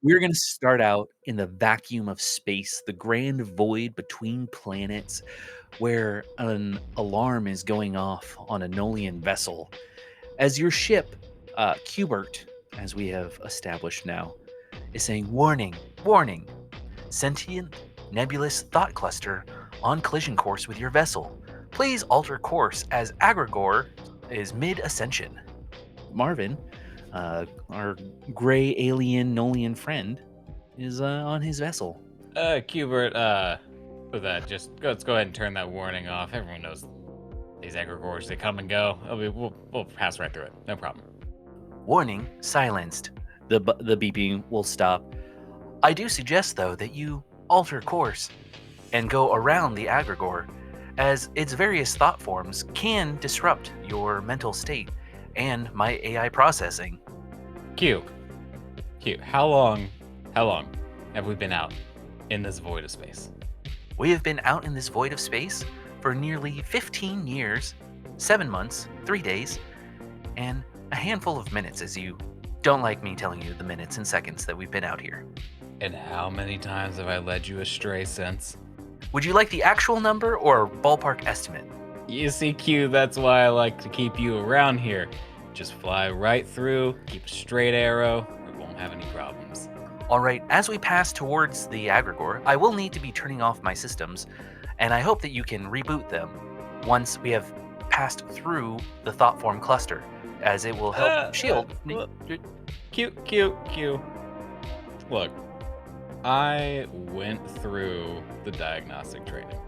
We're going to start out in the vacuum of space, the grand void between planets, where an alarm is going off on a Nolian vessel. As your ship, Cubert, as we have established now, is saying, "Warning, warning, sentient nebulous thought cluster on collision course with your vessel. Please alter course as Agrigor is mid ascension." Marvin, our gray alien Nolian friend, is on his vessel. Cubert, with that, let's go ahead and turn that warning off. Everyone knows these egregores, they come and go. We'll pass right through it. No problem. Warning silenced. The beeping will stop. I do suggest, though, that you alter course and go around the Agrigor, as its various thought forms can disrupt your mental state and my AI processing. Q, Q, how long have we been out in this void of space? We have been out in this void of space for nearly 15 years, 7 months, 3 days, and a handful of minutes, as you don't like me telling you the minutes and seconds that we've been out here. And how many times have I led you astray since? Would you like the actual number or a ballpark estimate? You see, Q, that's why I like to keep you around here. Just fly right through, keep a straight arrow, we won't have any problems. All right, as we pass towards the Agrigor, I will need to be turning off my systems, and I hope that you can reboot them once we have passed through the thought form cluster, as it will help shield. Q. Look, I went through the diagnostic training.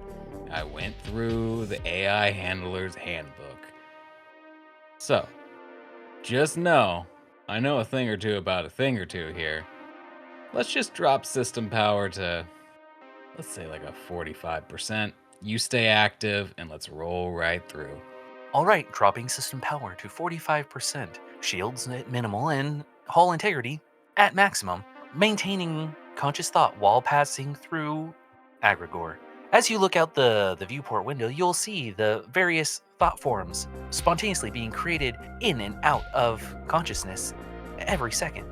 I went through the AI handler's handbook. So, just know, I know a thing or two about a thing or two here. Let's just drop system power to, let's say like a 45%. You stay active and let's roll right through. All right, dropping system power to 45%, shields at minimal, and hull integrity at maximum, maintaining conscious thought while passing through Agrigor. As you look out the viewport window, you'll see the various thought forms spontaneously being created in and out of consciousness every second.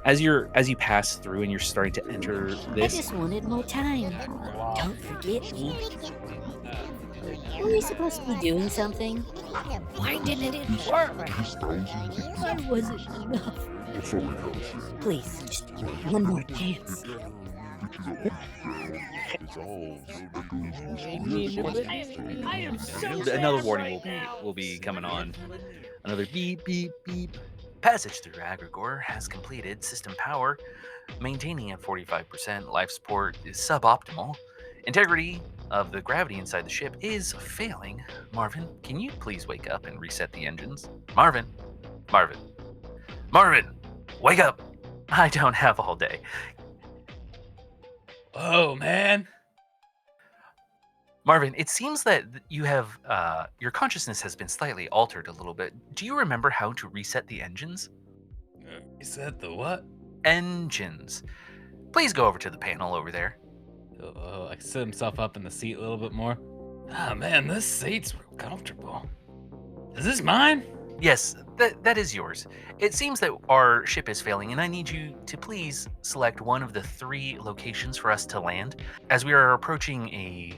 As you pass through and you're starting to enter I this, just wanted more time. Don't forget me. Were we supposed to be doing something? Why didn't it work? Why wasn't enough? Please, just give me one more chance. I am so another warning will be coming on. Another beep, beep, beep. Passage through Agrigor has completed. System power maintaining at 45%. Life support is suboptimal. Integrity of the gravity inside the ship is failing. Marvin, can you please wake up and reset the engines? Marvin! Marvin! Marvin! Wake up! I don't have all day. Oh, man. Marvin, it seems that you have your consciousness has been slightly altered a little bit. Do you remember how to reset the engines? You said the what? Engines. Please go over to the panel over there. Like sit himself up in the seat a little bit more. Ah, man, this seat's real comfortable. Is this mine? Yes, that is yours. It seems that our ship is failing, and I need you to please select one of the 3 locations for us to land. As we are approaching a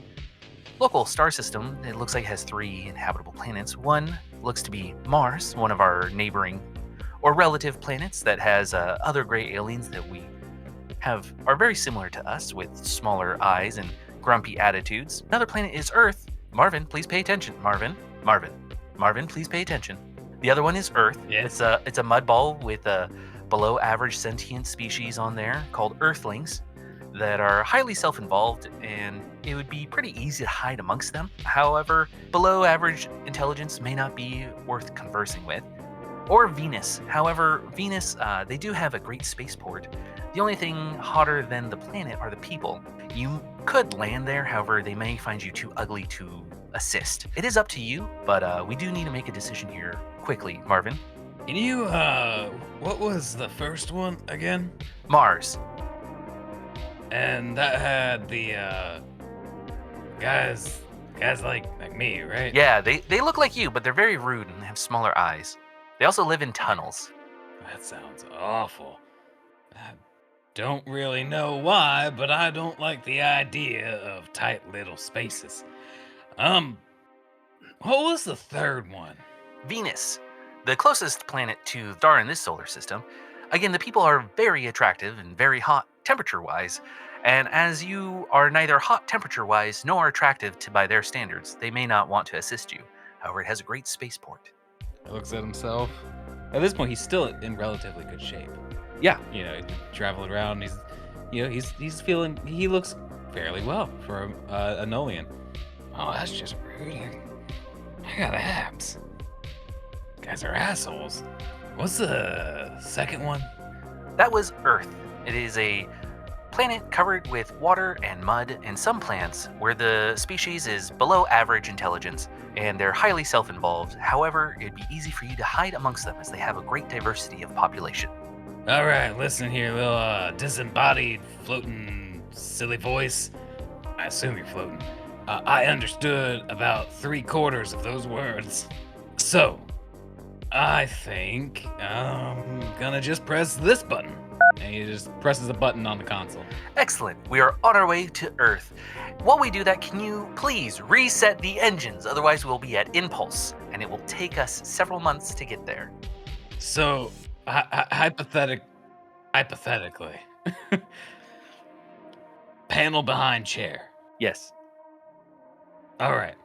local star system, it looks like it has 3 inhabitable planets. One looks to be Mars, one of our neighboring or relative planets that has other gray aliens that we are very similar to us, with smaller eyes and grumpy attitudes. Another planet is Earth. Marvin, please pay attention. Marvin, please pay attention. The other one is Earth. Yes. It's a mud ball with a below average sentient species on there called Earthlings that are highly self-involved, and it would be pretty easy to hide amongst them. However, below average intelligence may not be worth conversing with. Or Venus. However, Venus, they do have a great spaceport. The only thing hotter than the planet are the people. You could land there, however, they may find you too ugly to assist. It is up to you, but we do need to make a decision here quickly, Marvin. Can you, what was the first one again? Mars. And that had the, guys like me, right? Yeah, they look like you, but they're very rude and have smaller eyes. They also live in tunnels. That sounds awful. Don't really know why, but I don't like the idea of tight little spaces. Um, what was the third one? Venus, the closest planet to the star in this solar system. Again, the people are very attractive and very hot temperature wise. And as you are neither hot temperature wise nor attractive by their standards, they may not want to assist you. However, it has a great spaceport. He looks at himself. At this point, he's still in relatively good shape. Yeah. Traveling around. He's feeling. He looks fairly well for a Nolian. Oh, that's just rude. I got abs. Guys are assholes. What's the second one? That was Earth. It is a planet covered with water and mud and some plants where the species is below average intelligence and they're highly self-involved. However, it'd be easy for you to hide amongst them as they have a great diversity of population. All right, listen here, little disembodied, floating, silly voice. I assume you're floating. I understood about 3/4 of those words. So, I think I'm gonna just press this button. And he just presses a button on the console. Excellent. We are on our way to Earth. While we do that, can you please reset the engines? Otherwise, we'll be at impulse, and it will take us several months to get there. So, hypothetically, panel behind chair. Yes. All right.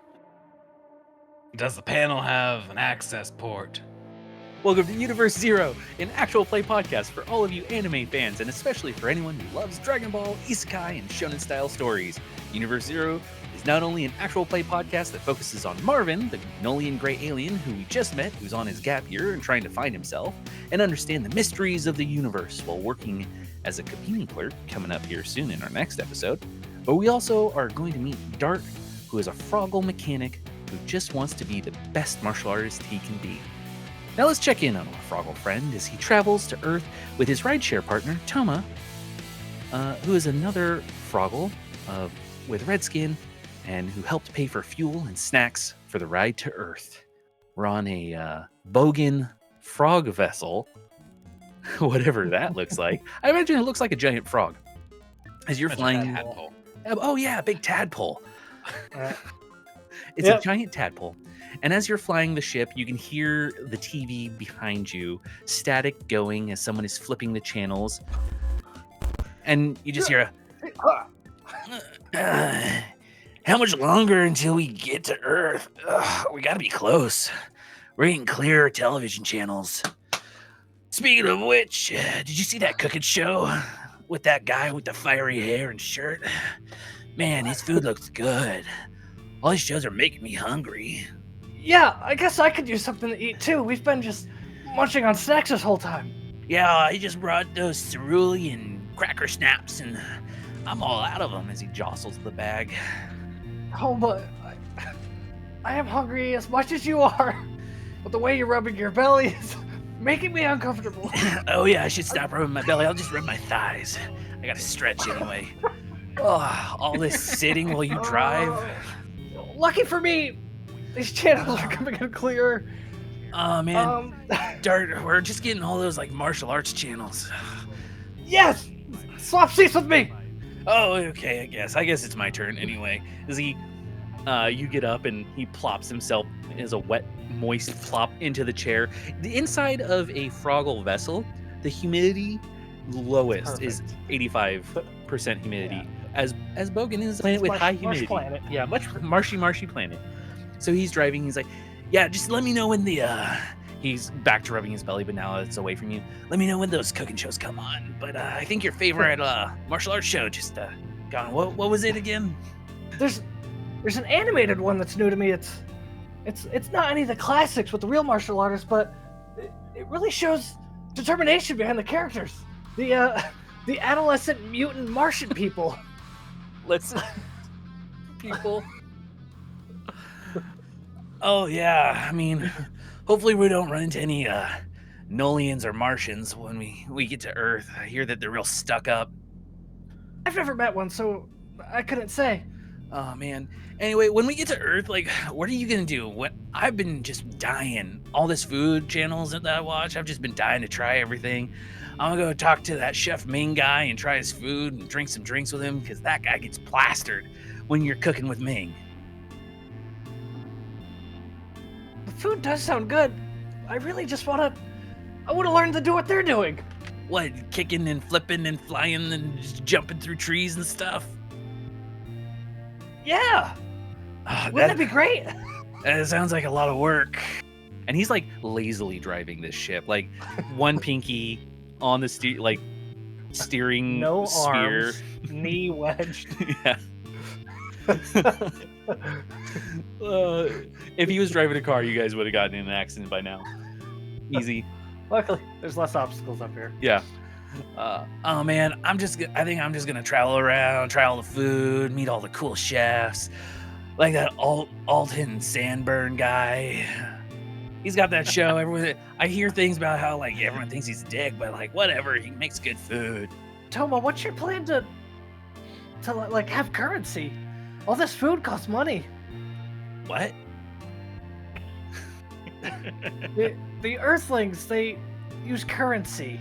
Does the panel have an access port? Welcome to Universe Zero, an actual play podcast for all of you anime fans, and especially for anyone who loves Dragon Ball, Isekai, and shonen-style stories. Universe Zero is not only an actual play podcast that focuses on Marvin, the Nolian gray alien who we just met, who's on his gap year and trying to find himself, and understand the mysteries of the universe while working as a Kabini clerk coming up here soon in our next episode, but we also are going to meet Dart, who is a Froggle mechanic who just wants to be the best martial artist he can be. Now let's check in on our Froggle friend as he travels to Earth with his rideshare partner, Toma, who is another Froggle with red skin and who helped pay for fuel and snacks for the ride to Earth. We're on a Bogan frog vessel, whatever that looks like. I imagine it looks like a giant frog. As you're flying... Tadpole. Oh yeah, big tadpole. It's a giant tadpole. And as you're flying the ship, you can hear the TV behind you, static going as someone is flipping the channels. And you just hear how much longer until we get to Earth? We gotta be close. We're getting clearer television channels. Speaking of which, did you see that cooking show with that guy with the fiery hair and shirt? Man, his food looks good. All these shows are making me hungry. Yeah, I guess I could use something to eat too. We've been just munching on snacks this whole time. Yeah, I just brought those cerulean cracker snaps and I'm all out of them as he jostles the bag. Oh, but I am hungry as much as you are. But the way you're rubbing your belly is making me uncomfortable. Oh yeah, I should stop rubbing my belly. I'll just rub my thighs. I gotta stretch anyway. Oh, all this sitting while you drive. Lucky for me, these channels are coming in clear. Oh man, Dart, we're just getting all those like martial arts channels. Yes, swap seats with me. Oh, okay, I guess it's my turn anyway. As he, you get up and he plops himself as a wet, moist flop into the chair. The inside of a Froggle vessel, the humidity lowest is 85% humidity. Yeah. As Bogan is a planet with high humidity. Planet. Yeah, much marshy planet. So he's driving. He's like, yeah, just let me know when the he's back to rubbing his belly, but now it's away from you. Let me know when those cooking shows come on. But I think your favorite martial arts show just gone. What was it again? There's an animated one that's new to me. It's not any of the classics with the real martial artists, but it really shows determination behind the characters. The adolescent mutant Martian people. People. Oh yeah, I mean, hopefully we don't run into any Nolians or Martians when we get to Earth. I hear that they're real stuck up. I've never met one, so I couldn't say. Oh man. Anyway, when we get to Earth, like, what are you gonna do? I've been just dying. All this food channels that I watch, I've just been dying to try everything. I'm gonna go talk to that chef Ming guy and try his food and drink some drinks with him because that guy gets plastered when you're cooking with Ming. The food does sound good. I really just want to learn to do what they're doing. What, kicking and flipping and flying and just jumping through trees and stuff? Yeah. Wouldn't that be great? That sounds like a lot of work. And he's like lazily driving this ship, like one pinky on the steering No sphere. arms, knee wedged. Yeah. If he was driving a car, you guys would have gotten in an accident by now. Easy. Luckily, there's less obstacles up here. Yeah. Oh man, I think I'm just gonna travel around, try all the food, meet all the cool chefs, like that Alton Sandburn guy. He's got that show. I hear things about how like everyone thinks he's a dick, but like whatever, he makes good food. Toma, what's your plan to like have currency? All this food costs money. What? The Earthlings, they use currency.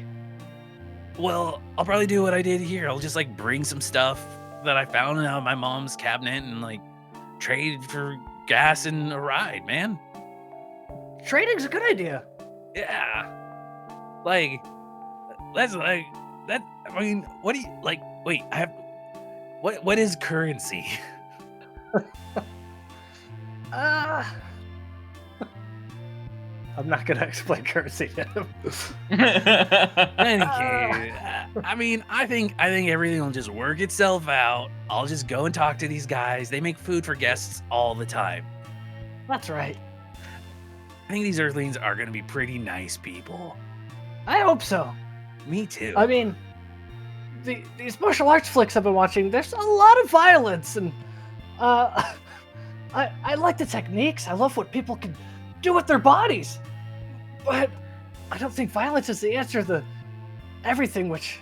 Well, I'll probably do what I did here. I'll just like bring some stuff that I found out of my mom's cabinet and like trade for gas and a ride, man. Trading's a good idea. Yeah. Like, that's like, that, I mean, what do you, like, wait, what is currency? I'm not gonna explain currency to him. Any case, I mean, I think everything will just work itself out. I'll just go and talk to these guys. They make food for guests all the time. That's right. I think these Earthlings are gonna be pretty nice people. I hope so. Me too. I mean, these martial arts flicks I've been watching, there's a lot of violence, and I like the techniques. I love what people can do with their bodies, but I don't think violence is the answer to everything, which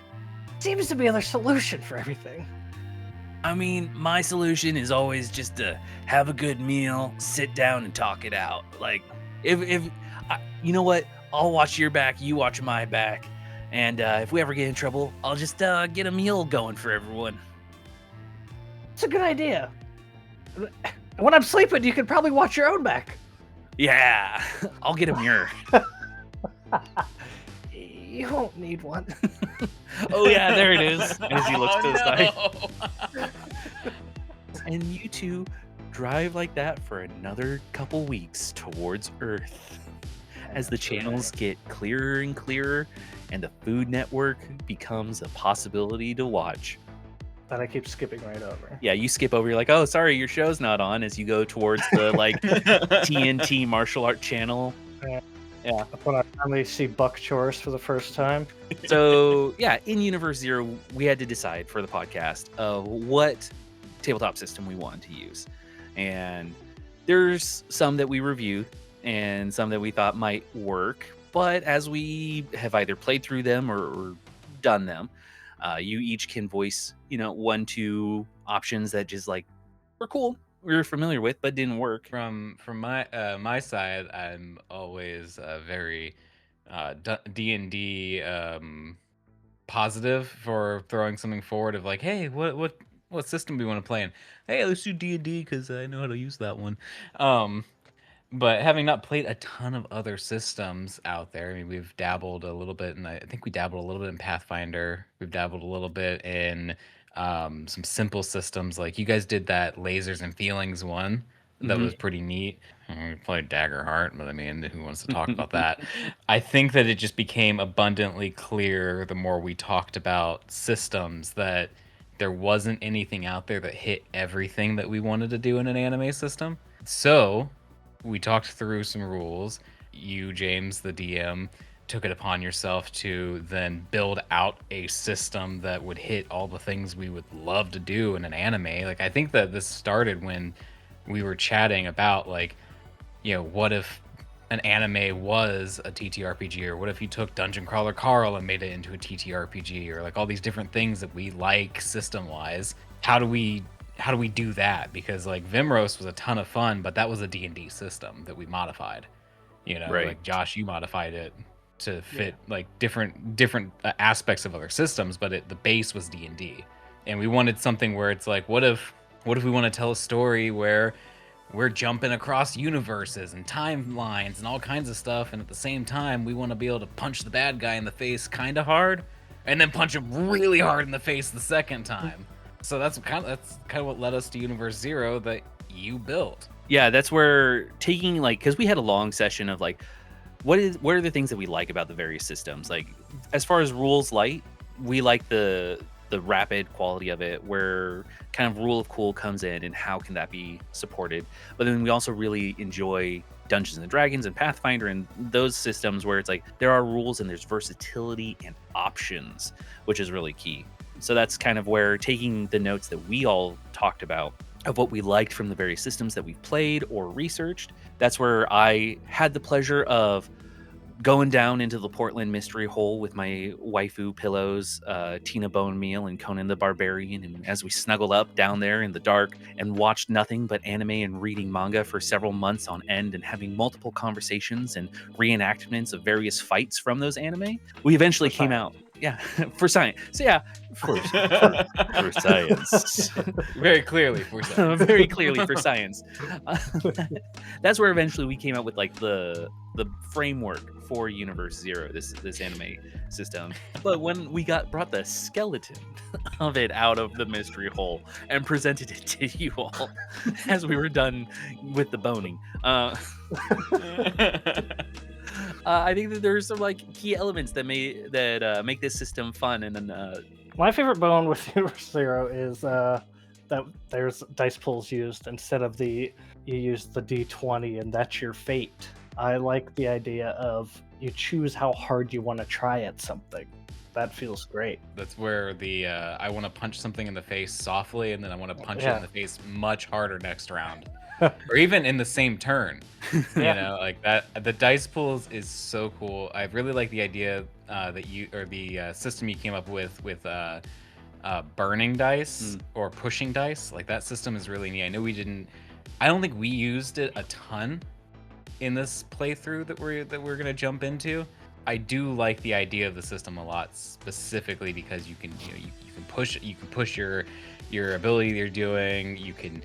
seems to be their solution for everything. I mean, my solution is always just to have a good meal, sit down, and talk it out. Like, if you know what, I'll watch your back, you watch my back, and if we ever get in trouble, I'll just get a meal going for everyone. It's a good idea. When I'm sleeping, you can probably watch your own back. Yeah, I'll get a mirror. You won't need one. Oh yeah, there it is. As he looks to the side. And you two drive like that for another couple weeks towards Earth. As the channels get clearer and clearer and the Food Network becomes a possibility to watch. That I keep skipping right over. Yeah, you skip over, you're like, oh, sorry, your show's not on, as you go towards the like TNT martial art channel. Yeah. When I finally see Buck Chores for the first time. So yeah, in Universe Zero, we had to decide for the podcast what tabletop system we wanted to use. And there's some that we reviewed and some that we thought might work. But as we have either played through them or done them, you each can voice, 1-2 options that just like were cool, we were familiar with, but didn't work. From my side, I'm always very D&D positive for throwing something forward of like, hey, what system do we want to play in? Hey, let's do D&D because I know how to use that one. But having not played a ton of other systems out there, I mean, we've dabbled a little bit, and I think we dabbled a little bit in Pathfinder. We've dabbled a little bit in some simple systems. Like you guys did that Lasers and Feelings one. That was pretty neat. We played Daggerheart, but I mean, who wants to talk about that? I think that it just became abundantly clear the more we talked about systems that there wasn't anything out there that hit everything that we wanted to do in an anime system. So we talked through some rules. You, James, the DM, took it upon yourself to then build out a system that would hit all the things we would love to do in an anime. Like, I think that this started when we were chatting about, like, what if an anime was a TTRPG, or what if you took Dungeon Crawler Carl and made it into a TTRPG, or like all these different things that we like system-wise. How do we do that? Because like Vimros was a ton of fun, but that was a D&D system that we modified. Right. Like Josh, you modified it. to fit like different aspects of other systems, but the base was D&D, and we wanted something where it's like, what if we want to tell a story where we're jumping across universes and timelines and all kinds of stuff, and at the same time we want to be able to punch the bad guy in the face kind of hard and then punch him really hard in the face the second time. So that's kind of what led us to Universe Zero that you built. Yeah, that's where taking like, because we had a long session of like, what are the things that we like about the various systems? Like, as far as rules light, we like the rapid quality of it, where kind of rule of cool comes in and how can that be supported. But then we also really enjoy Dungeons and Dragons and Pathfinder and those systems where it's like there are rules and there's versatility and options, which is really key. So that's kind of where taking the notes that we all talked about of what we liked from the various systems that we've played or researched, that's where I had the pleasure of going down into the Portland mystery hole with my waifu pillows, Tina Bone Meal and Conan the Barbarian, and as we snuggled up down there in the dark and watched nothing but anime and reading manga for several months on end and having multiple conversations and reenactments of various fights from those anime, we eventually came out. Yeah, for science. So yeah, for science. Very clearly for science. Very clearly for science. That's where eventually we came out with like the framework for Universe Zero, this anime system. But when we brought the skeleton of it out of the mystery hole and presented it to you all as we were done with the boning, I think that there's some like key elements that make this system fun. And then my favorite bone with Universe Zero is that there's dice pools used instead of you use the D20 and that's your fate. I like the idea of you choose how hard you want to try at something. That feels great. That's where the I want to punch something in the face softly, and then I want to punch it in the face much harder next round. Or even in the same turn. You know, like that. The dice pools is so cool. I really like the idea that the system you came up with burning dice or pushing dice. Like that system is really neat. I don't think we used it a ton in this playthrough that we're gonna jump into. I do like the idea of the system a lot, specifically because you can push your ability you're doing. You can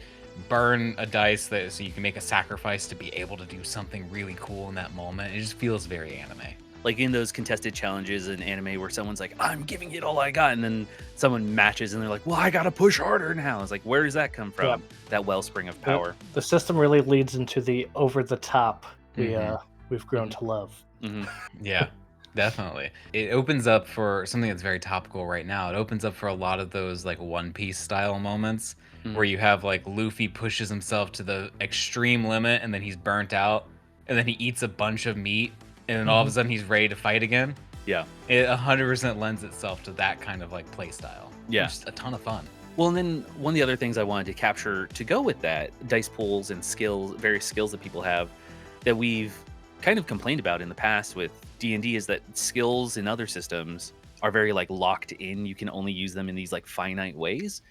burn a dice so you can make a sacrifice to be able to do something really cool in that moment. It just feels very anime. Like in those contested challenges in anime where someone's like, I'm giving it all I got, and then someone matches and they're like, well, I gotta push harder now. It's like, where does that come from? Yeah. That wellspring of power. The system really leads into the over the top we've grown to love. Mm-hmm. Yeah, definitely. It opens up for something that's very topical right now. It opens up for a lot of those like One Piece style moments where you have like Luffy pushes himself to the extreme limit and then he's burnt out and then he eats a bunch of meat and then all of a sudden he's ready to fight again. Yeah. It 100% lends itself to that kind of like play style. Yeah. It's just a ton of fun. Well, and then one of the other things I wanted to capture to go with that, dice pools and skills, various skills that people have that we've kind of complained about in the past with D&D, is that skills in other systems are very like locked in. You can only use them in these like finite ways.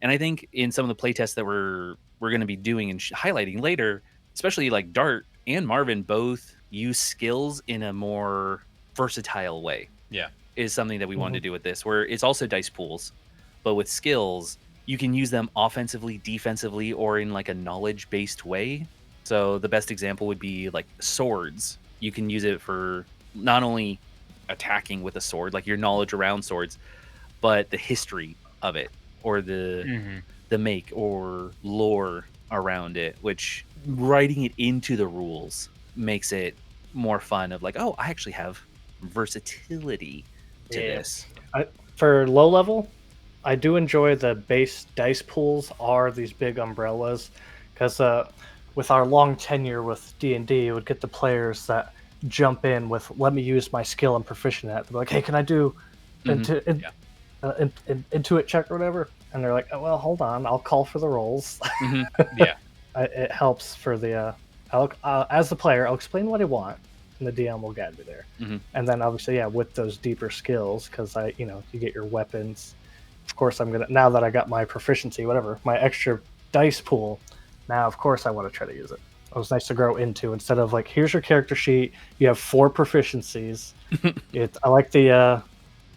And I think in some of the playtests that we're going to be doing and highlighting later, especially like Dart and Marvin both use skills in a more versatile way. Yeah. Is something that we wanted to do with this, where it's also dice pools, but with skills, you can use them offensively, defensively, or in like a knowledge-based way. So the best example would be like swords. You can use it for not only attacking with a sword, like your knowledge around swords, but the history of it, or the make or lore around it, which writing it into the rules makes it more fun of like, oh, I actually have versatility to this. For low level, I do enjoy the base dice pools are these big umbrellas, because with our long tenure with D&D, it would get the players that jump in with, let me use my skill I'm proficient at. They're like, hey, can I do Intuit check or whatever? And they're like, oh, well, hold on, I'll call for the rolls. Yeah. It helps for the as the player, I'll explain what I want, and the DM will guide me there. And then obviously, with those deeper skills, because you get your weapons. Of course, I'm gonna, now that I got my proficiency, whatever, my extra dice pool. Now, of course, I want to try to use it. It was nice to grow into instead of like, here's your character sheet. You have 4 proficiencies. I like the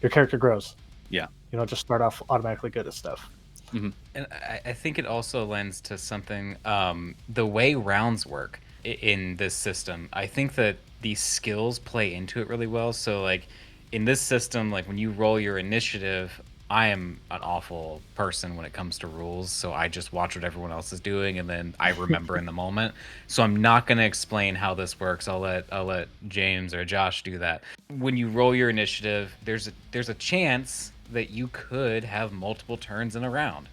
your character grows. Yeah. You don't just start off automatically good at stuff. And I think it also lends to something, the way rounds work in this system. I think that these skills play into it really well. So like in this system, like when you roll your initiative, I am an awful person when it comes to rules. So I just watch what everyone else is doing and then I remember in the moment. So I'm not going to explain how this works. I'll let James or Josh do that. When you roll your initiative, there's a chance that you could have multiple turns in a round,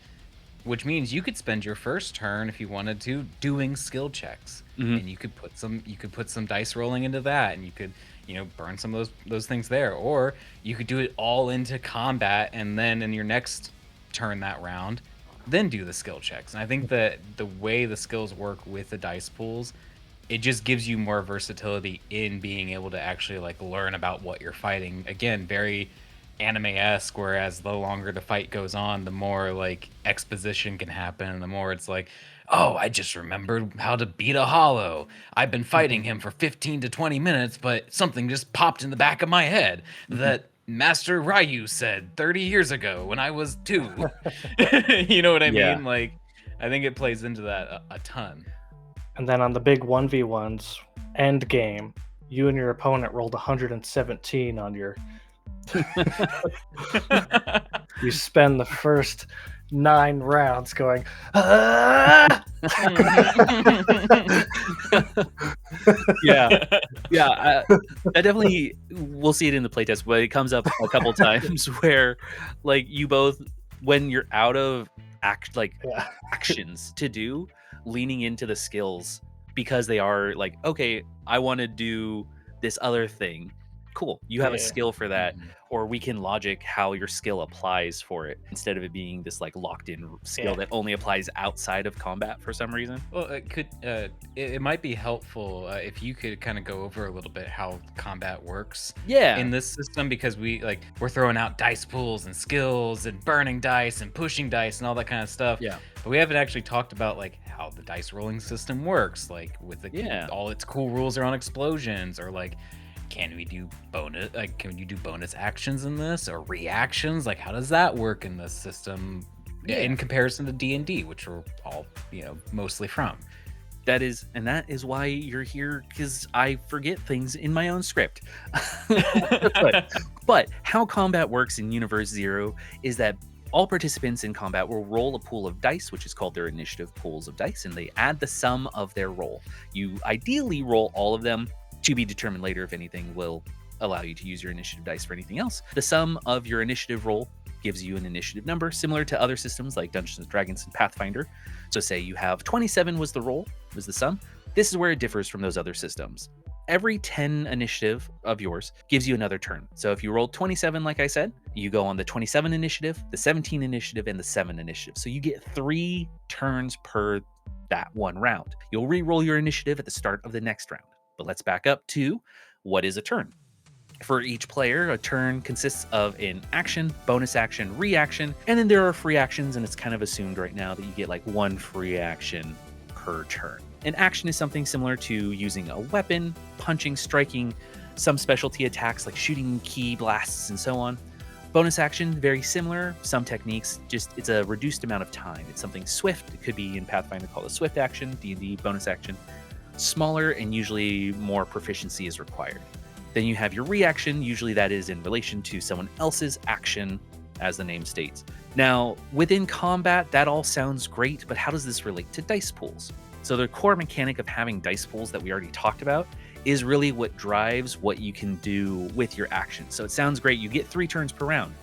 which means you could spend your first turn if you wanted to doing skill checks, and you could put some dice rolling into that, and you could burn some of those things there, or you could do it all into combat, and then in your next turn that round, then do the skill checks. And I think that the way the skills work with the dice pools, it just gives you more versatility in being able to actually like learn about what you're fighting. Again, very anime-esque, whereas the longer the fight goes on, the more like exposition can happen, and the more it's like, oh, I just remembered how to beat a hollow. I've been fighting him for 15 to 20 minutes, but something just popped in the back of my head that Master Ryu said 30 years ago when I was 2. You know what I mean? Like, I think it plays into that a ton. And then on the big 1v1s, end game, you and your opponent rolled 117 on your... You spend the first 9 rounds going, ah! Yeah. I definitely, we'll see it in the playtest, but it comes up a couple times where like you both, when you're out of actions to do, leaning into the skills because they are like, okay, I want to do this other thing. Cool, you have a skill for that, or we can logic how your skill applies for it instead of it being this like locked in skill that only applies outside of combat for some reason. Well, it might be helpful if you could kind of go over a little bit how combat works in this system, because we're throwing out dice pools and skills and burning dice and pushing dice and all that kind of stuff, but we haven't actually talked about like how the dice rolling system works, like with all its cool rules around explosions, or like can you do bonus actions in this, or reactions? Like, how does that work in this system in comparison to D&D, which we're all, mostly from? That is why you're here, because I forget things in my own script. But how combat works in Universe Zero is that all participants in combat will roll a pool of dice, which is called their initiative pools of dice, and they add the sum of their roll. You ideally roll all of them, to be determined later if anything will allow you to use your initiative dice for anything else. The sum of your initiative roll gives you an initiative number, similar to other systems like Dungeons & Dragons and Pathfinder. So say you have 27 was the sum. This is where it differs from those other systems. Every 10 initiative of yours gives you another turn. So if you rolled 27, like I said, you go on the 27 initiative, the 17 initiative, and the 7 initiative. So you get 3 turns per that one round. You'll re-roll your initiative at the start of the next round. But let's back up to what is a turn. For each player, a turn consists of an action, bonus action, reaction, and then there are free actions, and it's kind of assumed right now that you get like 1 free action per turn. An action is something similar to using a weapon, punching, striking, some specialty attacks like shooting ki blasts and so on. Bonus action, very similar, some techniques, just it's a reduced amount of time. It's something swift. It could be in Pathfinder called a swift action, D&D bonus action. Smaller, and usually more proficiency is required. Then you have your reaction, usually that is in relation to someone else's action, as the name states. Now, within combat, that all sounds great, but how does this relate to dice pools? So the core mechanic of having dice pools that we already talked about is really what drives what you can do with your actions. So it sounds great, you get 3 turns per round,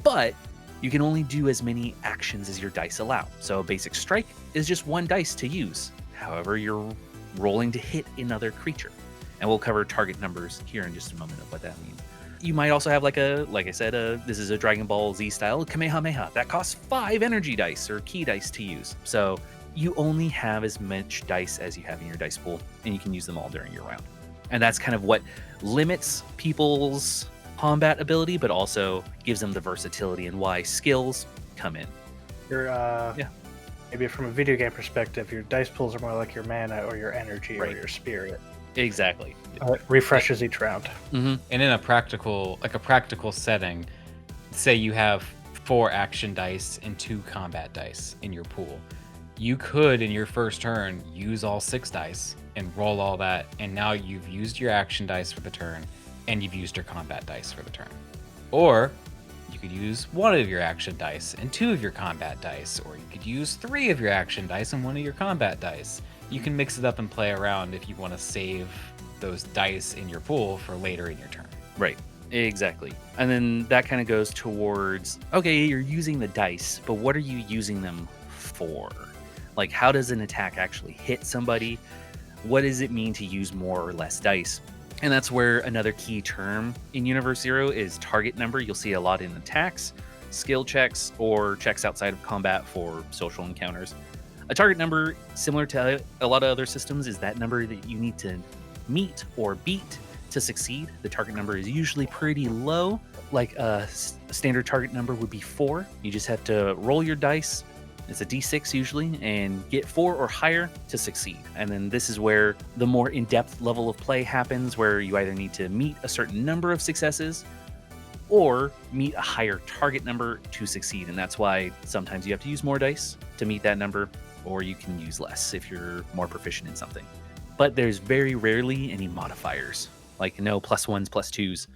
but you can only do as many actions as your dice allow. So a basic strike is just 1 dice to use. However, you're rolling to hit another creature. And we'll cover target numbers here in just a moment of what that means. You might also have like I said, this is a Dragon Ball Z style Kamehameha. That costs 5 energy dice or key dice to use. So you only have as much dice as you have in your dice pool, and you can use them all during your round. And that's kind of what limits people's combat ability, but also gives them the versatility and why skills come in. maybe from a video game perspective, your dice pools are more like your mana or your energy or Right. your spirit. Exactly. It refreshes each round. Mm-hmm. And in a practical setting, say you have 4 action dice and 2 combat dice in your pool. You could, in your first turn, use all 6 dice and roll all that, and now you've used your action dice for the turn, and you've used your combat dice for the turn. Or you could use 1 of your action dice and 2 of your combat dice, or you could use 3 of your action dice and 1 of your combat dice. You can mix it up and play around if you want to save those dice in your pool for later in your turn. Right. Exactly. And then that kind of goes towards, okay, you're using the dice, but what are you using them for? Like, how does an attack actually hit somebody? What does it mean to use more or less dice? And that's where another key term in Universe Zero is target number. You'll see a lot in attacks, skill checks, or checks outside of combat for social encounters. A target number, similar to a lot of other systems, is that number that you need to meet or beat to succeed. The target number is usually pretty low. Like a standard target number would be 4. You just have to roll your dice. It's a d6 usually, and get 4 or higher to succeed. And then this is where the more in-depth level of play happens, where you either need to meet a certain number of successes or meet a higher target number to succeed. And that's why sometimes you have to use more dice to meet that number, or you can use less if you're more proficient in something. But there's very rarely any modifiers, like no +1s, +2s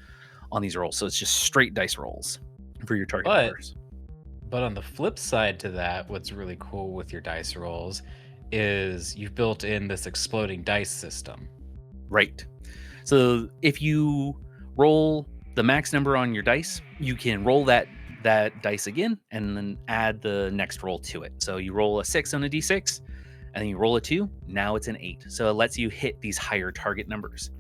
on these rolls. So it's just straight dice rolls for your target numbers. But on the flip side to that, what's really cool with your dice rolls is you've built in this exploding dice system. Right. So if you roll the max number on your dice, you can roll that dice again and then add the next roll to it. So you roll a 6 on a d6 and then you roll a 2. Now it's an 8. So it lets you hit these higher target numbers.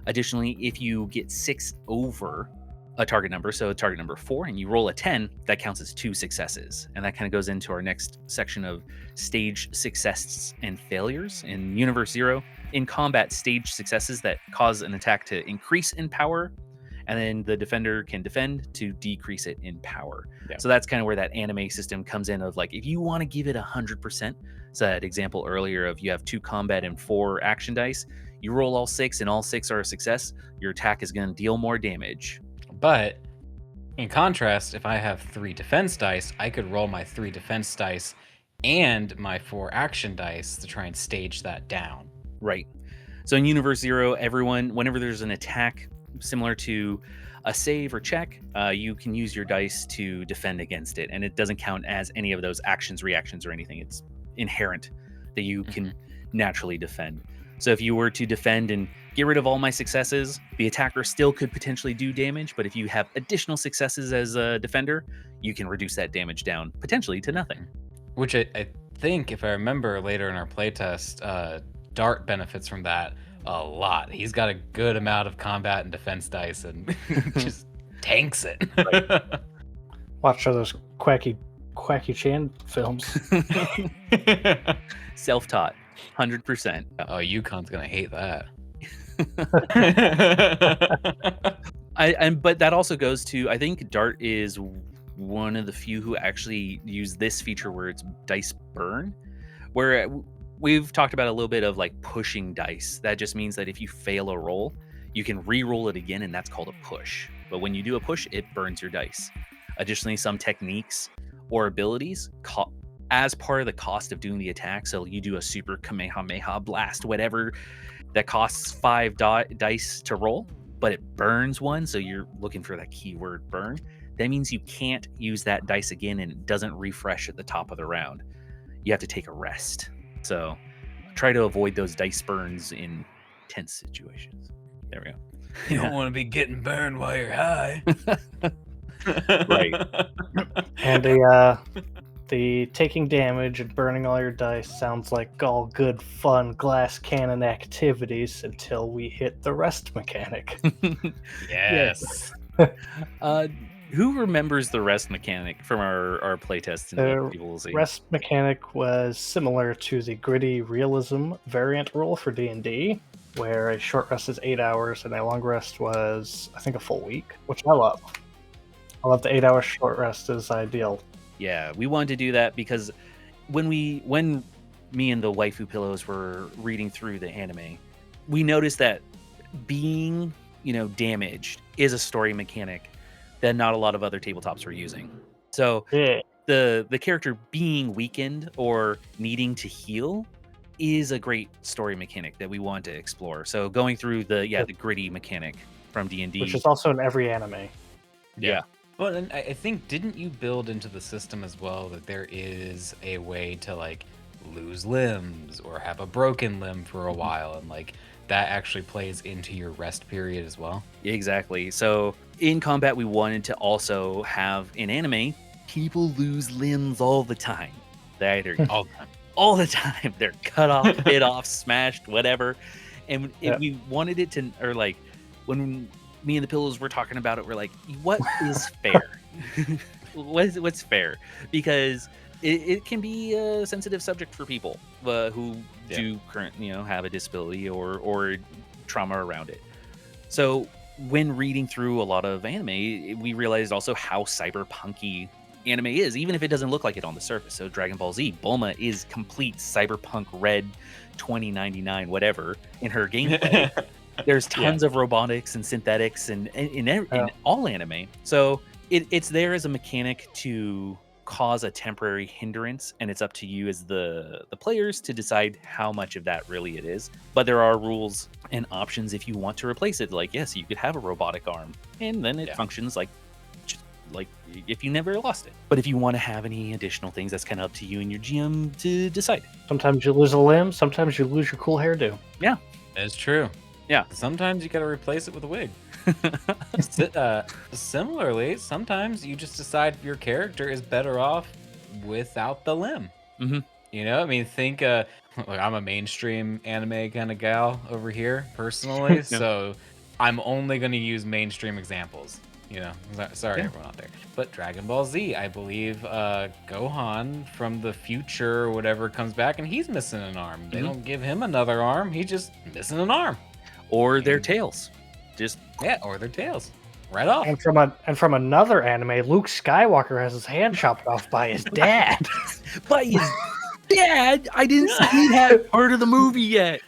Additionally, if you get 6 over a target number, so a target number 4, and you roll a 10, that counts as 2 successes. And that kind of goes into our next section of stage successes and failures. In Universe Zero, in combat, stage successes that cause an attack to increase in power, and then the defender can defend to decrease it in power. Yeah. So that's kind of where that anime system comes in of like, if you want to give it 100%, so that example earlier of you have 2 combat and 4 action dice, you roll all 6 and all 6 are a success, your attack is going to deal more damage. But in contrast, if I have 3 defense dice, I could roll my 3 defense dice and my 4 action dice to try and stage that down. Right. So in Universe Zero, everyone, whenever there's an attack similar to a save or check, you can use your dice to defend against it. And it doesn't count as any of those actions, reactions, or anything. It's inherent that you can naturally defend. So if you were to defend and get rid of all my successes, the attacker still could potentially do damage. But if you have additional successes as a defender, you can reduce that damage down potentially to nothing. Which I think, if I remember later in our playtest, Dart benefits from that a lot. He's got a good amount of combat and defense dice and just tanks it. Right. Watch those Quacky Chan films. Self-taught, 100%. Oh, Yukon's gonna hate that. But that also goes to, I think Dart is one of the few who actually use this feature where it's dice burn, where we've talked about a little bit of like pushing dice. That just means that if you fail a roll, you can re-roll it again, and that's called a push. But when you do a push, it burns your dice. Additionally, some techniques or abilities as part of the cost of doing the attack, so you do a super Kamehameha blast, whatever, that costs 5 dice to roll, but it burns 1, so you're looking for that keyword burn. That means you can't use that dice again, and it doesn't refresh at the top of the round. You have to take a rest. So try to avoid those dice burns in tense situations. There we go. You don't want to be getting burned while you're high. Right. And the taking damage and burning all your dice sounds like all good fun glass cannon activities until we hit the rest mechanic. Yes. Who remembers the rest mechanic from our playtest? The People will see. Rest mechanic was similar to the gritty realism variant rule for D&D, where a short rest is 8 hours and a long rest was, I think, a full week, which I love. I love the 8 hour short rest is ideal. Yeah, we wanted to do that because when me and the waifu pillows were reading through the anime, we noticed that being, damaged is a story mechanic that not a lot of other tabletops were using. So Yeah. the character being weakened or needing to heal is a great story mechanic that we want to explore. So going through the gritty mechanic from D&D, Which is also in every anime. yeah. Well, and I think, didn't you build into the system as well that there is a way to like lose limbs or have a broken limb for a while, and like that actually plays into your rest period as well? Exactly. So in combat, we wanted to also have in anime, people lose limbs all the time. They either all the time they're cut off, bit off, smashed, whatever. And Yep. we wanted it to, or like when me and the pillows were talking about it, we're like, what is fair? What's fair? Because it can be a sensitive subject for people who do have a disability or trauma around it. So when reading through a lot of anime, we realized also how cyberpunky anime is, even if it doesn't look like it on the surface. So Dragon Ball Z, Bulma is complete cyberpunk red 2099 whatever in her gameplay. There's tons of robotics and synthetics and in all anime. So it's there as a mechanic to cause a temporary hindrance, and it's up to you as the players to decide how much of that really it is. But there are rules and options if you want to replace it. Like, yes, you could have a robotic arm, and then it functions like if you never lost it. But if you want to have any additional things, that's kind of up to you and your GM to decide. Sometimes you lose a limb. Sometimes you lose your cool hairdo. Yeah, that's true. Yeah. Sometimes you got to replace it with a wig. Similarly, sometimes you just decide your character is better off without the limb. Mm-hmm. I mean, think like I'm a mainstream anime kind of gal over here personally, so I'm only going to use mainstream examples. Sorry everyone out there, but Dragon Ball Z, I believe Gohan from the future or whatever comes back and he's missing an arm. They don't give him another arm, he's just missing an arm. Or their tails. Or their tails. Right off. And from another anime, Luke Skywalker has his hand chopped off by his dad. By his dad? I didn't see that part of the movie yet.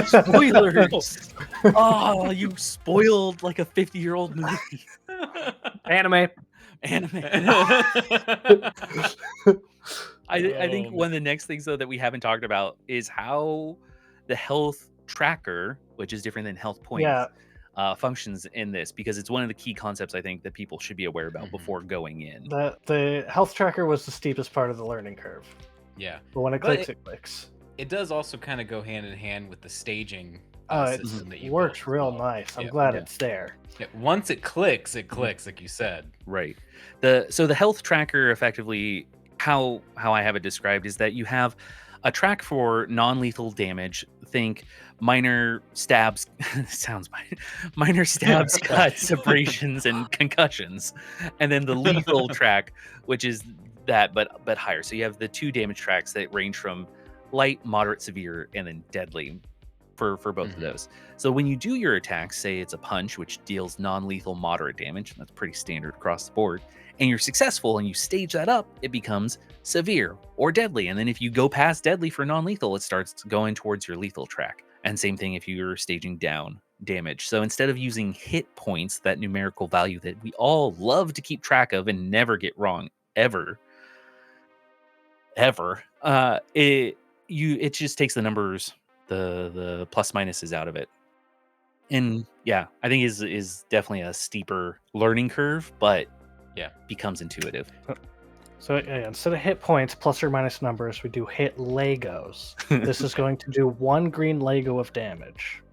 Spoilers. Oh, you spoiled like a 50-year-old movie. Anime. I think one of the next things though that we haven't talked about is how the health tracker, which is different than health points, functions in this, because it's one of the key concepts I think that people should be aware about before going in. The health tracker was the steepest part of the learning curve. Yeah. But when it clicks, it clicks. It does also kind of go hand in hand with the staging system that you works real nice. I'm glad it's there. Yeah. Once it clicks, like you said. Right. So the health tracker, effectively, how I have it described is that you have a track for non-lethal damage. Think minor stabs, minor stabs, cuts, abrasions, and concussions, and then the lethal track, which is that but higher. So you have the two damage tracks that range from light, moderate, severe, and then deadly for both of those. So when you do your attacks, say it's a punch, which deals non-lethal moderate damage, and that's pretty standard across the board, and you're successful and you stage that up, it becomes severe or deadly. And then if you go past deadly for non-lethal, it starts going towards your lethal track. And same thing if you're staging down damage. So instead of using hit points, that numerical value that we all love to keep track of and never get wrong ever, it just takes the numbers, the plus minuses out of it. And yeah, I think is definitely a steeper learning curve, but becomes intuitive. So instead of hit points plus or minus numbers, we do hit Legos. This is going to do 1 green Lego of damage.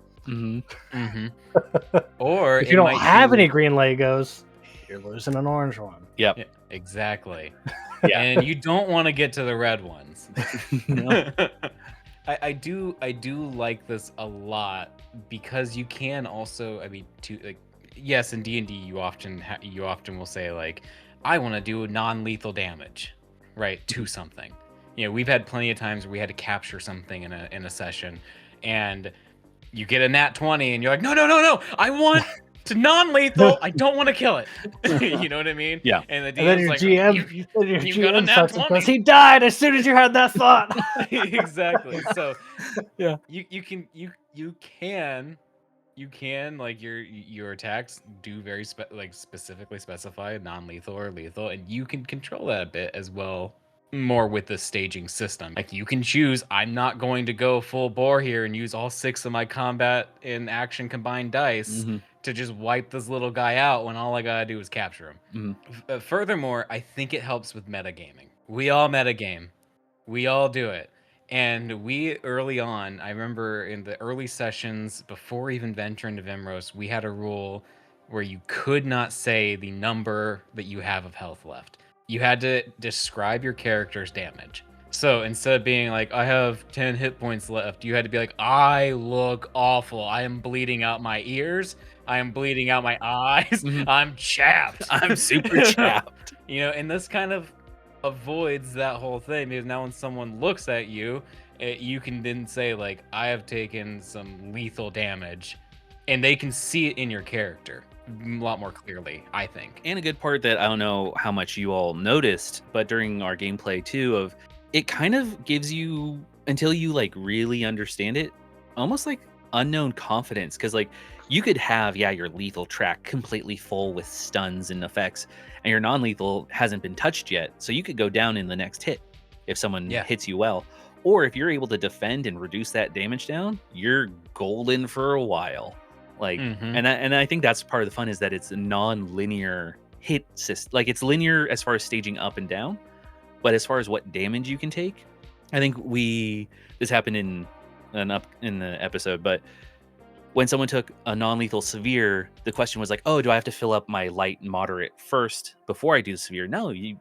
Or if you don't have any green Legos, you're losing an orange one. Yep. Yeah, exactly. And you don't want to get to the red ones. I do like this a lot, because you can also, I mean, yes, in D&D you often will say like, I want to do non-lethal damage, right, to something. We've had plenty of times where we had to capture something in a session, and you get a nat 20 and you're like, no, I want to non-lethal. I don't want to kill it. You know what I mean? Yeah. And the And then DM's your like, GM, you got a GM nat starts to 20. press. He died as soon as you had that thought. Exactly. So Yeah. you can like your attacks do very specifically specify non-lethal or lethal, and you can control that a bit as well, more with the staging system. Like you can choose, I'm not going to go full bore here and use all 6 of my combat and action combined dice to just wipe this little guy out when all I gotta do is capture him. Furthermore, I think it helps with metagaming. We all metagame. We all do it. And we early on, I remember in the early sessions before even venturing to Vimros, we had a rule where you could not say the number that you have of health left. You had to describe your character's damage. So instead of being like, I have 10 hit points left, you had to be like, I look awful. I am bleeding out my ears. I am bleeding out my eyes. I'm chapped. I'm super chapped. You know, and this kind of avoids that whole thing, because now when someone looks at you, you can then say like, I have taken some lethal damage, and they can see it in your character a lot more clearly, I think. And a good part that I don't know how much you all noticed, but during our gameplay too, of it kind of gives you, until you like really understand it, almost like unknown confidence, because like you could have your lethal track completely full with stuns and effects, and your non-lethal hasn't been touched yet, so you could go down in the next hit if someone hits you well. Or if you're able to defend and reduce that damage down, you're golden for a while. Like, and I think that's part of the fun, is that it's a non-linear hit system. Like it's linear as far as staging up and down, but as far as what damage you can take, I think this happened in the episode, but when someone took a non-lethal severe, the question was like, oh, do I have to fill up my light and moderate first before I do the severe? No, you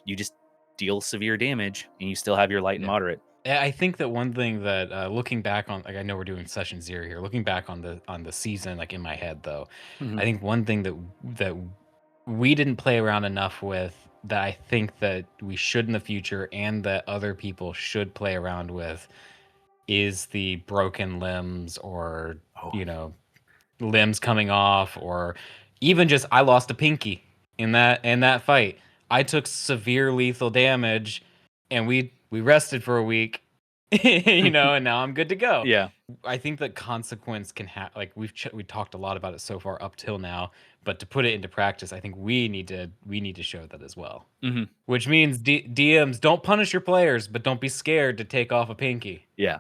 just deal severe damage and you still have your light and moderate. I think that one thing that looking back on, like, I know we're doing session 0 here, looking back on the season, like in my head though, I think one thing that we didn't play around enough with, that I think that we should in the future, and that other people should play around with, is the broken limbs, or you know, limbs coming off, or even just I lost a pinky in that fight. I took severe lethal damage, and we rested for a week, you know, and now I'm good to go. Yeah. I think that consequence can have, like, we talked a lot about it so far up till now, but to put it into practice, I think we need to show that as well. Which means DMs, don't punish your players, but don't be scared to take off a pinky. Yeah.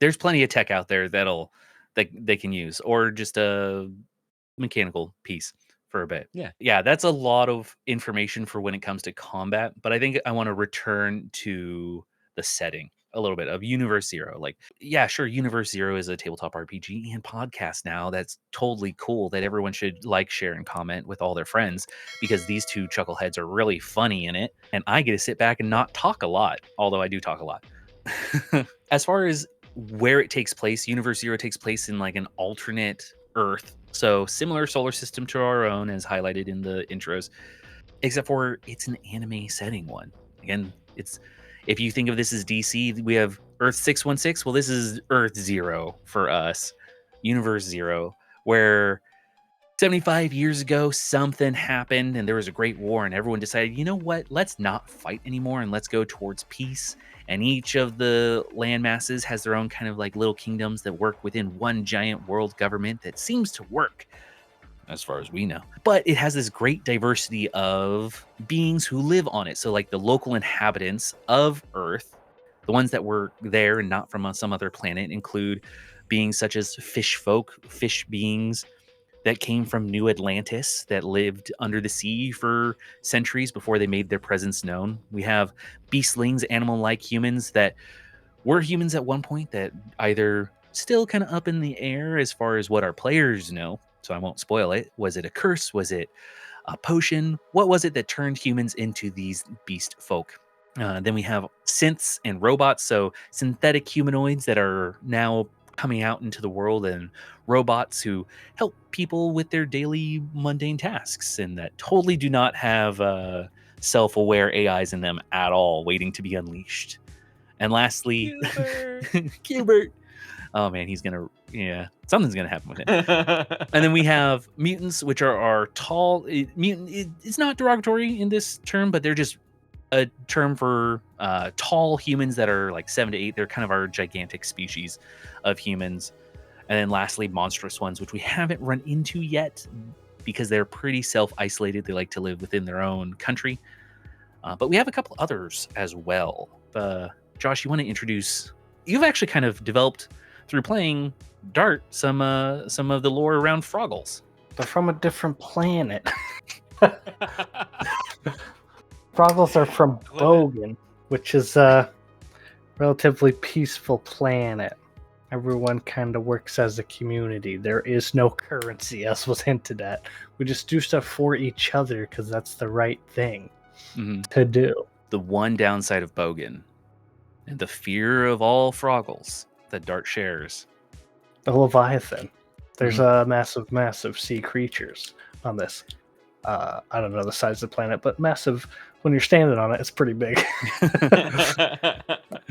There's plenty of tech out there that they can use, or just a mechanical piece for a bit. Yeah, that's a lot of information for when it comes to combat, but I think I want to return to the setting a little bit of Universe Zero. Like, yeah, sure, Universe Zero is a tabletop RPG and podcast now. That's totally cool, that everyone should like, share, and comment with all their friends, because these two chuckleheads are really funny in it, and I get to sit back and not talk a lot, although I do talk a lot. As far as where it takes place, Universe Zero takes place in like an alternate Earth, so similar solar system to our own, as highlighted in the intros, except for it's an anime setting one. Again, it's, if you think of this as DC, we have Earth 616. Well, this is Earth Zero for us, Universe Zero, where 75 years ago, something happened and there was a great war, and everyone decided, you know what, let's not fight anymore and let's go towards peace. And each of the land masses has their own kind of like little kingdoms that work within one giant world government that seems to work, as far as we know. But it has this great diversity of beings who live on it. So like the local inhabitants of Earth, the ones that were there and not from some other planet, include beings such as fish folk, fish beings that came from New Atlantis, that lived under the sea for centuries before they made their presence known. We have beastlings, animal-like humans that were humans at one point, that either still kind of up in the air as far as what our players know, so I won't spoil it. Was it a curse? Was it a potion? What was it that turned humans into these beast folk? Then we have synths and robots, so synthetic humanoids that are now coming out into the world, and robots who help people with their daily mundane tasks, and that totally do not have self-aware AIs in them at all, waiting to be unleashed. And lastly, Gilbert. Oh man, something's gonna happen with him. And then we have mutants, which are our tall mutant. It's not derogatory in this term, but they're just a term for tall humans that are like 7 to 8. They're kind of our gigantic species of humans. And then lastly, monstrous ones, which we haven't run into yet because they're pretty self-isolated. They like to live within their own country. But we have a couple others as well. Josh, you want to introduce? You've actually kind of developed through playing Dart some of the lore around Froggles. They're from a different planet. Froggles are from Bogan, which is a relatively peaceful planet. Everyone kind of works as a community. There is no currency, as was hinted at. We just do stuff for each other because that's the right thing to do. The one downside of Bogan, and the fear of all Froggles that Dart shares, the Leviathan. There's massive sea creatures on this. I don't know the size of the planet, but massive. When you're standing on it, it's pretty big.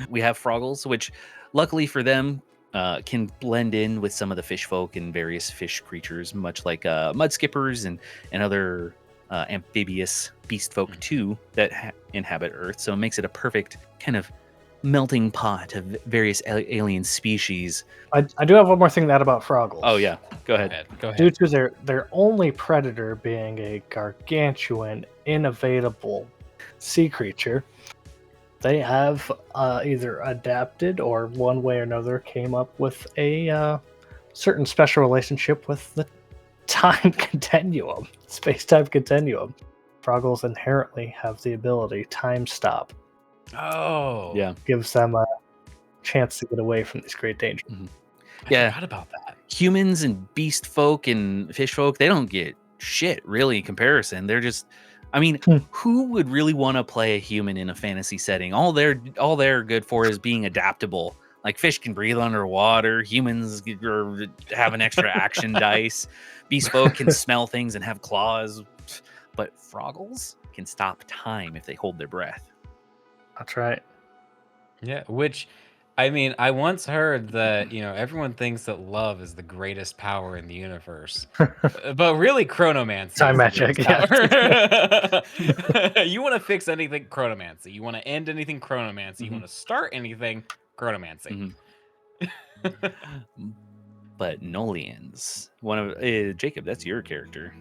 We have Froggles, which luckily for them can blend in with some of the fish folk and various fish creatures, much like mud skippers and other amphibious beast folk too that inhabit Earth. So it makes it a perfect kind of melting pot of various alien species. I do have one more thing to add about Froggles. Oh yeah, go ahead. Due to their only predator being a gargantuan, inevitable sea creature, they have either adapted or one way or another came up with a certain special relationship with the time continuum, space-time continuum. Froggles inherently have the ability time stop. Oh, yeah, gives them a chance to get away from these great dangers. I forgot about that. Humans and beast folk and fish folk, they don't get shit really in comparison. They're just, I mean, who would really want to play a human in a fantasy setting? All they're good for is being adaptable. Like fish can breathe underwater, humans have an extra action dice, beast folk can smell things and have claws, but Froggles can stop time if they hold their breath. That's right. Yeah, which, I mean, I once heard that, everyone thinks that love is the greatest power in the universe. But really, chronomancy. Time magic, yeah. You want to fix anything, chronomancy. You want to end anything, chronomancy. You want to start anything, chronomancy. But Nolians, Jacob, that's your character.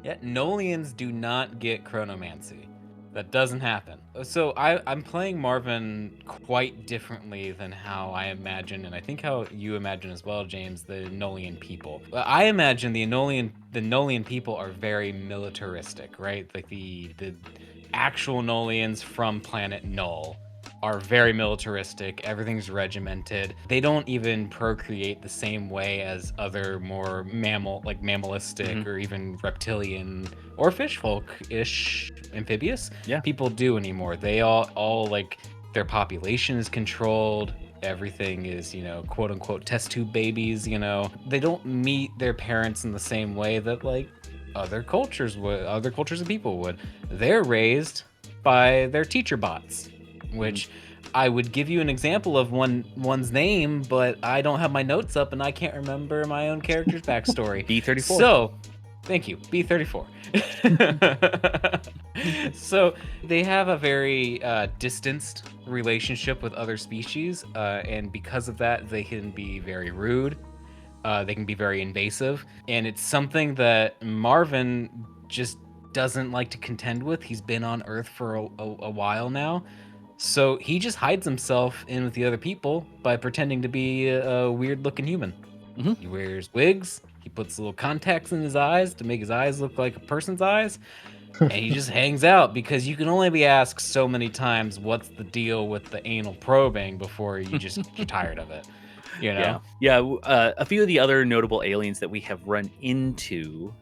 Yeah, Nolians do not get chronomancy. That doesn't happen. So I'm playing Marvin quite differently than how I imagine, and I think how you imagine as well, James, the Nolian people. I imagine the Nolian people are very militaristic, right? Like the actual Nolians from planet Null are very militaristic. Everything's regimented. They don't even procreate the same way as other more mammalistic or even reptilian or fish folk-ish amphibious people do anymore. They all like their population is controlled. Everything is, quote unquote test tube babies, They don't meet their parents in the same way that like other cultures of people would. They're raised by their teacher bots, which I would give you an example of one's name, but I don't have my notes up and I can't remember my own character's backstory. B34. So, thank you, B34. So they have a very distanced relationship with other species, and because of that, they can be very rude. They can be very invasive, and it's something that Marvin just doesn't like to contend with. He's been on Earth for a while now. So he just hides himself in with the other people by pretending to be a weird-looking human. He wears wigs. He puts little contacts in his eyes to make his eyes look like a person's eyes. And he just hangs out because you can only be asked so many times, what's the deal with the anal probing before you're tired of it. Yeah. A few of the other notable aliens that we have run into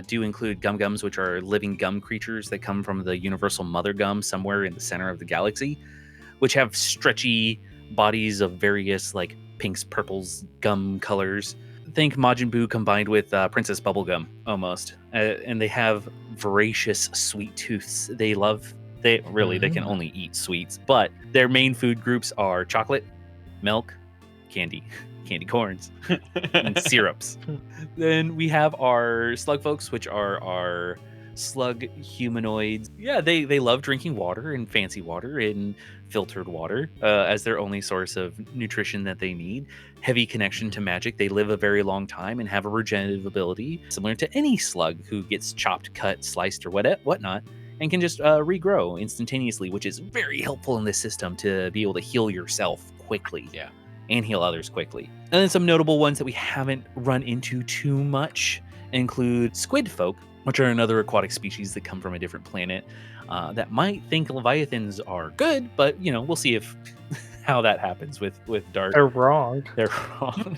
do include gum-gums, which are living gum creatures that come from the universal mother gum somewhere in the center of the galaxy, which have stretchy bodies of various like pinks, purples, gum colors. Think Majin Buu combined with Princess Bubblegum almost. And they have voracious sweet tooths. They can only eat sweets, but their main food groups are chocolate, milk, candy. candy corns, and syrups. Then we have our slug folks, which are our slug humanoids. Yeah, they love drinking water and fancy water and filtered water as their only source of nutrition that they need. Heavy connection to magic. They live a very long time and have a regenerative ability similar to any slug who gets chopped, cut, sliced, or whatnot, and can just regrow instantaneously, which is very helpful in this system to be able to heal yourself quickly. Yeah. And heal others quickly. And then some notable ones that we haven't run into too much include squid folk, which are another aquatic species that come from a different planet that might think leviathans are good, but we'll see if how that happens with Dark. They're wrong. They're wrong.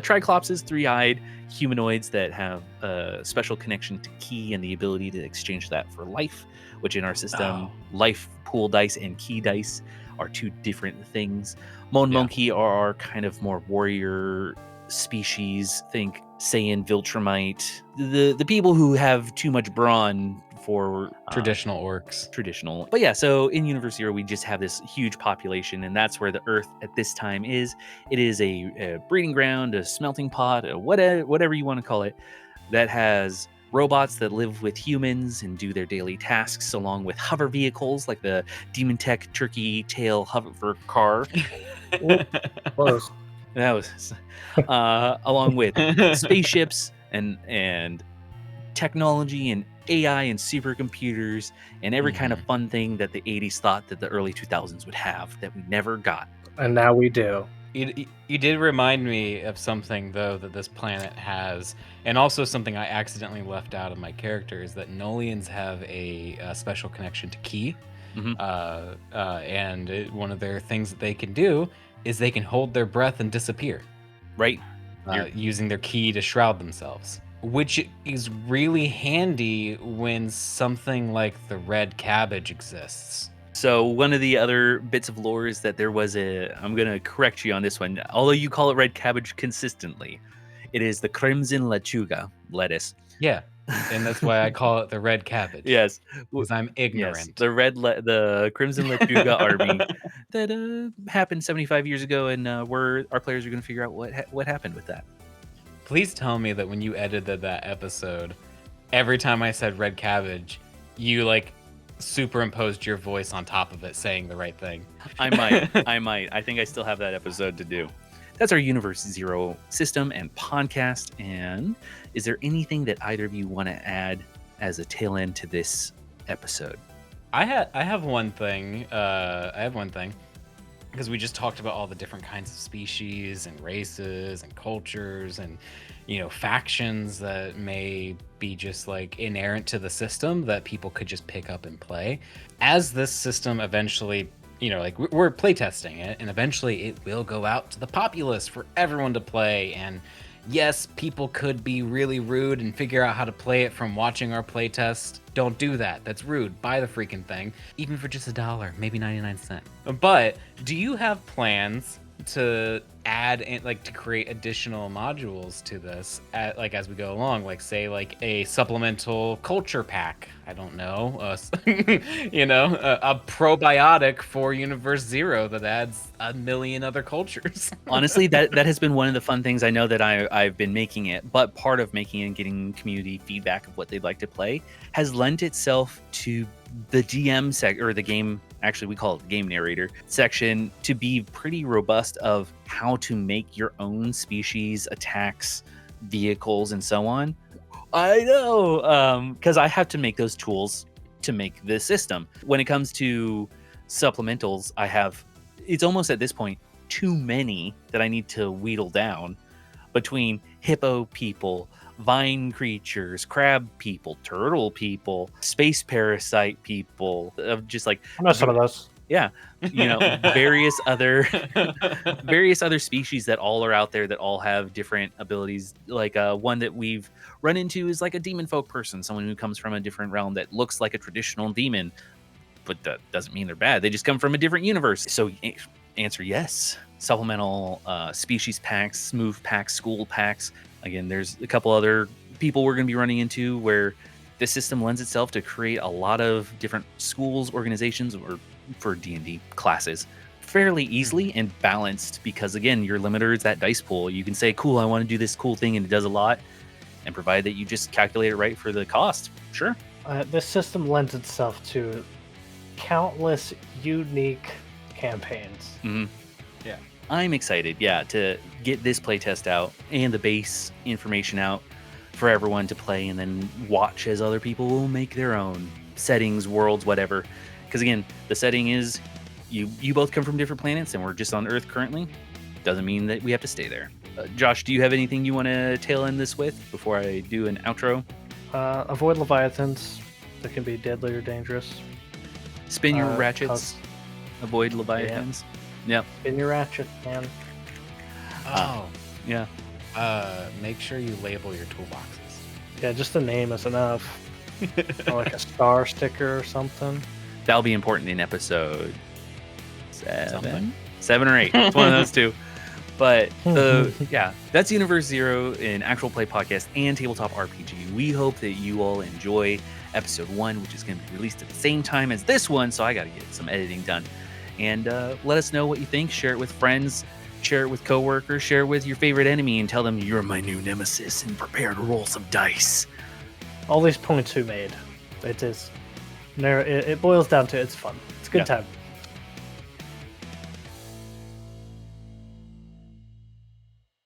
Triclopses, three-eyed humanoids that have a special connection to ki and the ability to exchange that for life, which in our system, life pool dice and ki dice are two different things. Monkey are our kind of more warrior species. Think Saiyan, Viltrumite, the people who have too much brawn for traditional orcs. Traditional. But yeah, so in Universe Zero, we just have this huge population, and that's where the Earth at this time is. It is a breeding ground, a smelting pot, whatever you want to call it, that has robots that live with humans and do their daily tasks, along with hover vehicles like the Demon Tech Turkey Tail hover car. Close. That was along with spaceships and technology and AI and supercomputers and every kind of fun thing that the 80s thought that the early 2000s would have that we never got. And now we do. You did remind me of something, though, that this planet has, and also something I accidentally left out of my character, is that Nolians have a special connection to ki. And one of their things that they can do is they can hold their breath and disappear. Right. Using their ki to shroud themselves, which is really handy when something like the red cabbage exists. So one of the other bits of lore is that there was I'm going to correct you on this one, although you call it red cabbage consistently, it is the crimson lechuga lettuce. Yeah, and that's why I call it the red cabbage. Yes. Because I'm ignorant. Yes, the crimson lechuga army that happened 75 years ago, and our players are going to figure out what happened with that. Please tell me that when you edited that episode, every time I said red cabbage, you superimposed your voice on top of it saying the right thing. I might. I think I still have that episode to do. That's our Universe Zero system and podcast. And is there anything that either of you want to add as a tail end to this episode? I have one thing. Because we just talked about all the different kinds of species and races and cultures and factions that may be just inherent to the system that people could just pick up and play. As this system eventually, we're playtesting it, and eventually it will go out to the populace for everyone to play. And yes, people could be really rude and figure out how to play it from watching our playtest. Don't do that. That's rude. Buy the freaking thing, even for just $1, maybe 99 cents. But do you have plans to add to create additional modules to this as we go along, say a supplemental culture pack? I don't know, a probiotic for Universe Zero that adds a million other cultures. Honestly, that has been one of the fun things. I know that I've been making it, but part of making and getting community feedback of what they'd like to play has lent itself to the DM or the game, actually we call it the game narrator section, to be pretty robust of how to make your own species, attacks, vehicles, and so on. I know, because I have to make those tools to make this system. When it comes to supplementals, it's almost at this point too many that I need to wheedle down between hippo people, vine creatures, crab people, turtle people, space parasite people, just I know some of those. Yeah, various other species that all are out there that all have different abilities. One that we've run into is a demon folk person, someone who comes from a different realm that looks like a traditional demon, but that doesn't mean they're bad. They just come from a different universe. So answer yes. Supplemental species packs, move packs, school packs. Again, there's a couple other people we're going to be running into where the system lends itself to create a lot of different schools, organizations, or for D&D classes fairly easily and balanced because, again, your limiter is that dice pool. You can say, cool, I want to do this cool thing, and it does a lot. And provide that you just calculate it right for the cost. Sure. This system lends itself to countless unique campaigns. Mm-hmm. Yeah. I'm excited, to get this playtest out and the base information out for everyone to play and then watch as other people will make their own settings, worlds, whatever. Because again, the setting is you both come from different planets and we're just on Earth currently. Doesn't mean that we have to stay there. Josh, do you have anything you want to tail end this with before I do an outro? Avoid leviathans. They can be deadly or dangerous. Spin your ratchets. Avoid leviathans. Yep. Spin your ratchet, man. Oh. Yeah. Make sure you label your toolboxes. Yeah, just the name is enough. Or like a star sticker or something. That'll be important in episode 7? Something. 7 or 8. It's one of those two. But that's Universe Zero, an actual play podcast and tabletop RPG. We hope that you all enjoy episode 1, which is going to be released at the same time as this one. So I got to get some editing done. And let us know what you think. Share it with friends. Share it with coworkers. Share it with your favorite enemy and tell them you're my new nemesis and prepare to roll some dice. All these points we made. It boils down to it's fun. It's a good time.